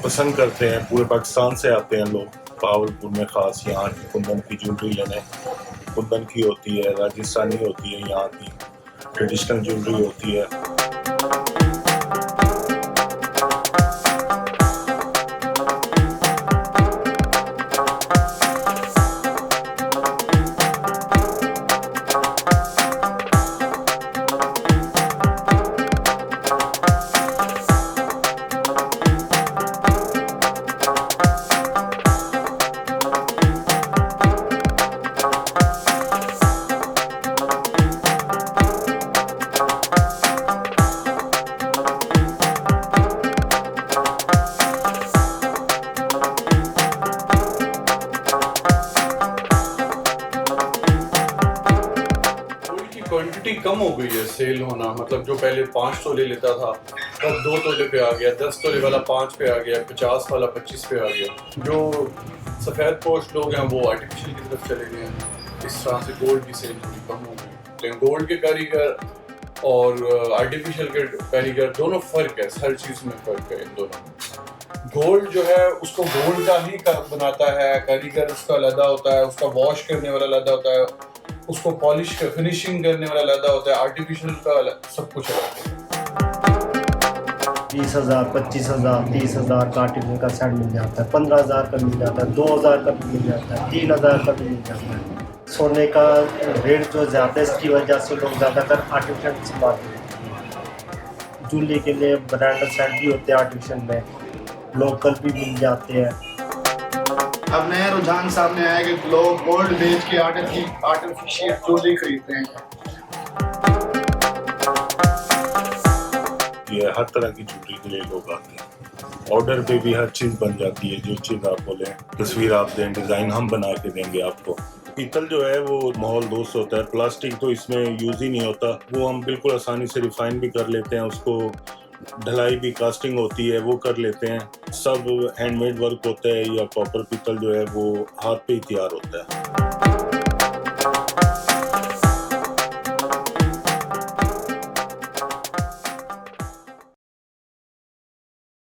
पसंद करते हैं। पूरे पाकिस्तान से आते हैं लोग बहावलपुर में, ख़ास यहाँ की कुंदन की ज्वेलरी लेने। कुंदन की होती है, राजस्थानी होती है, यहाँ की ट्रेडिशनल ज्वेलरी होती है। क्वांटिटी कम हो गई है सेल होना, मतलब जो पहले 5 तोले लेता था अब 2 तोले पे आ गया, 10 तोले वाला 5 पे आ गया, 50 वाला 25 पे आ गया। जो सफ़ेद पोस्ट लोग हैं वो आर्टिफिशियल की तरफ चले गए हैं। इस तरह से गोल्ड की सेल थोड़ी कम हो गई, लेकिन गोल्ड के कारीगर और आर्टिफिशियल के कारीगर दोनों फ़र्क है, हर चीज़ में फ़र्क है इन दोनों में। गोल्ड जो है उसको गोल्ड का ही बनाता है कारीगर, उसका अलग होता है, उसका वॉश करने वाला अलग होता है, उसको पॉलिश कर फिनिशिंग करने वाला अलग होता है, आर्टिफिशियल का सब कुछ अलग है। 20,000, 25,000, 30,000 का आर्टिफिशियल का सेट मिल जाता है, 15,000 का मिल जाता है, 2,000 का भी मिल जाता है, 3,000 का भी मिल जाता है। सोने का रेट जो ज़्यादा है इसकी वजह से लोग ज़्यादातर आर्टिफिशियल इस्तेमाल करते हैं। ज्वेलरी के लिए ब्रांड सेट भी होते हैं आर्टिफिशियल में, लोकल भी मिल जाते हैं। अब नया रुझान सामने आया कि लोग गोल्ड बेच के आर्टिफिशियल ज्वेलरी खरीदते हैं। ये हर तरह की ज्वेलरी के लिए लोग आते हैं। ऑर्डर पे भी हर चीज़ बन जाती है, जो चीज़ आप बोलें, तस्वीर आप दें, डिज़ाइन हम बना के देंगे आपको। पीतल जो है वो माहौल दोस्त होता है, प्लास्टिक तो इसमें यूज़ ही नहीं होता। वो हम बिल्कुल आसानी से रिफाइन भी कर लेते हैं, उसको ढलाई भी कास्टिंग होती है वो कर लेते हैं। सब हैंडमेड वर्क होता है। या कॉपर पीतल जो है वो हाथ पे ही तैयार होता है।